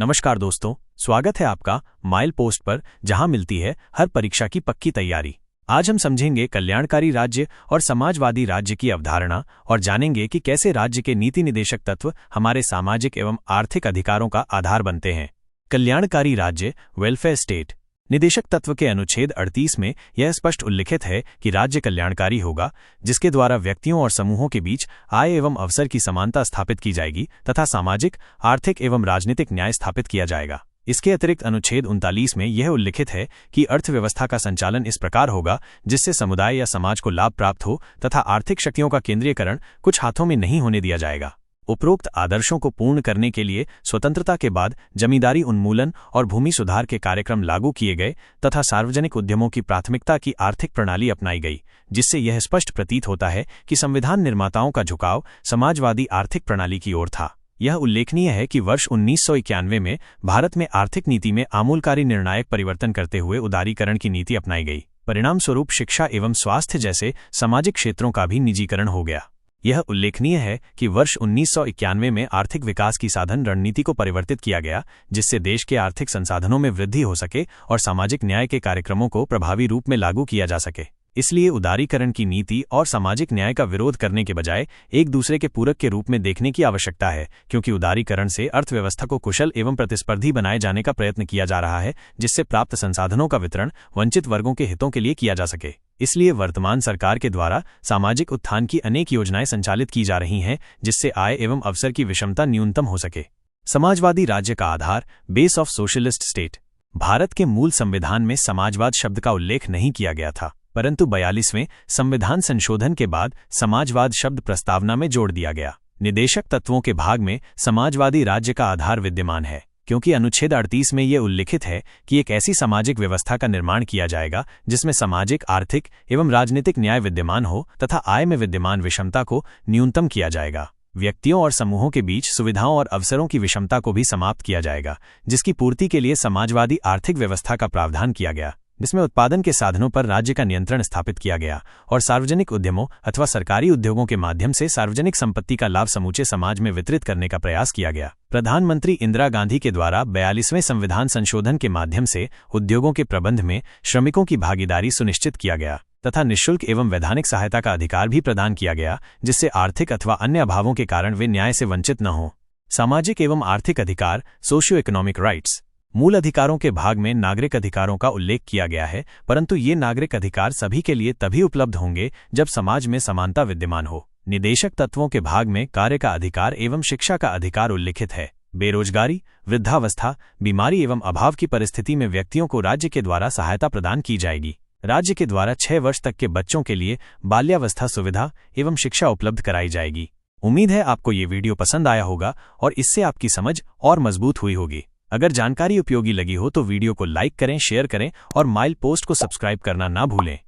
नमस्कार दोस्तों, स्वागत है आपका माइल पोस्ट पर, जहां मिलती है हर परीक्षा की पक्की तैयारी। आज हम समझेंगे कल्याणकारी राज्य और समाजवादी राज्य की अवधारणा और जानेंगे कि कैसे राज्य के नीति निदेशक तत्व हमारे सामाजिक एवं आर्थिक अधिकारों का आधार बनते हैं। कल्याणकारी राज्य वेलफेयर स्टेट निदेशक तत्व के अनुच्छेद 38 में यह स्पष्ट उल्लिखित है कि राज्य कल्याणकारी होगा, जिसके द्वारा व्यक्तियों और समूहों के बीच आय एवं अवसर की समानता स्थापित की जाएगी तथा सामाजिक, आर्थिक एवं राजनीतिक न्याय स्थापित किया जाएगा। इसके अतिरिक्त अनुच्छेद 39 में यह उल्लिखित है कि अर्थव्यवस्था का संचालन इस प्रकार होगा जिससे समुदाय या समाज को लाभ प्राप्त हो तथा आर्थिक शक्तियों का केंद्रीयकरण कुछ हाथों में नहीं होने दिया जाएगा। उपरोक्त आदर्शों को पूर्ण करने के लिए स्वतंत्रता के बाद जमींदारी उन्मूलन और भूमि सुधार के कार्यक्रम लागू किए गए तथा सार्वजनिक उद्यमों की प्राथमिकता की आर्थिक प्रणाली अपनाई गई, जिससे यह स्पष्ट प्रतीत होता है कि संविधान निर्माताओं का झुकाव समाजवादी आर्थिक प्रणाली की ओर था। यह उल्लेखनीय है कि वर्ष 1991 में भारत में आर्थिक नीति में आमूलकारी निर्णायक परिवर्तन करते हुए उदारीकरण की नीति अपनाई गई। परिणाम स्वरूप शिक्षा एवं स्वास्थ्य जैसे सामाजिक क्षेत्रों का भी निजीकरण हो गया। यह उल्लेखनीय है कि वर्ष 1991 में आर्थिक विकास की साधन रणनीति को परिवर्तित किया गया, जिससे देश के आर्थिक संसाधनों में वृद्धि हो सके और सामाजिक न्याय के कार्यक्रमों को प्रभावी रूप में लागू किया जा सके। इसलिए उदारीकरण की नीति और सामाजिक न्याय का विरोध करने के बजाय एक दूसरे के पूरक के रूप में देखने की आवश्यकता है, क्योंकि उदारीकरण से अर्थव्यवस्था को कुशल एवं प्रतिस्पर्धी बनाए जाने का प्रयत्न किया जा रहा है, जिससे प्राप्त संसाधनों का वितरण वंचित वर्गों के हितों के लिए किया जा सके। इसलिए वर्तमान सरकार के द्वारा सामाजिक उत्थान की अनेक योजनाएं संचालित की जा रही हैं, जिससे आय एवं अवसर की विषमता न्यूनतम हो सके। समाजवादी राज्य का आधार, base of socialist state. Bharat के मूल संविधान में समाजवाद शब्द का उल्लेख नहीं किया गया था, परंतु 42वें संविधान संशोधन के बाद समाजवाद शब्द प्रस्तावना में जोड़ दिया गया। निदेशक तत्वों के भाग में समाजवादी राज्य का आधार विद्यमान है, क्योंकि अनुच्छेद 38 में यह उल्लिखित है कि एक ऐसी सामाजिक व्यवस्था का निर्माण किया जाएगा जिसमें सामाजिक, आर्थिक एवं राजनीतिक न्याय विद्यमान हो तथा आय में विद्यमान विषमता को न्यूनतम किया जाएगा। व्यक्तियों और समूहों के बीच सुविधाओं और अवसरों की विषमता को भी समाप्त किया जाएगा, जिसकी पूर्ति के लिए समाजवादी आर्थिक व्यवस्था का प्रावधान किया गया, जिसमें उत्पादन के साधनों पर राज्य का नियंत्रण स्थापित किया गया और सार्वजनिक उद्यमों अथवा सरकारी उद्योगों के माध्यम से सार्वजनिक संपत्ति का लाभ समूचे समाज में वितरित करने का प्रयास किया गया। प्रधानमंत्री इंदिरा गांधी के द्वारा 42वें संविधान संशोधन के माध्यम से उद्योगों के प्रबंध में श्रमिकों की भागीदारी सुनिश्चित किया गया तथा निःशुल्क एवं वैधानिक सहायता का अधिकार भी प्रदान किया गया, जिससे आर्थिक अथवा अन्य अभावों के कारण वे न्याय से वंचित न हों। सामाजिक एवं आर्थिक अधिकार, सोशियो इकोनॉमिक राइट्स। मूल अधिकारों के भाग में नागरिक अधिकारों का उल्लेख किया गया है, परंतु ये नागरिक अधिकार सभी के लिए तभी उपलब्ध होंगे जब समाज में समानता विद्यमान हो। निदेशक तत्वों के भाग में कार्य का अधिकार एवं शिक्षा का अधिकार उल्लिखित है। बेरोजगारी, वृद्धावस्था, बीमारी एवं अभाव की परिस्थिति में व्यक्तियों को राज्य के द्वारा सहायता प्रदान की जाएगी। राज्य के द्वारा 6 वर्ष तक के बच्चों के लिए बाल्यावस्था सुविधा एवं शिक्षा उपलब्ध कराई जाएगी। उम्मीद है आपको ये वीडियो पसंद आया होगा और इससे आपकी समझ और मजबूत हुई होगी। अगर जानकारी उपयोगी लगी हो तो वीडियो को लाइक करें, शेयर करें और माइल पोस्ट को सब्सक्राइब करना ना भूलें।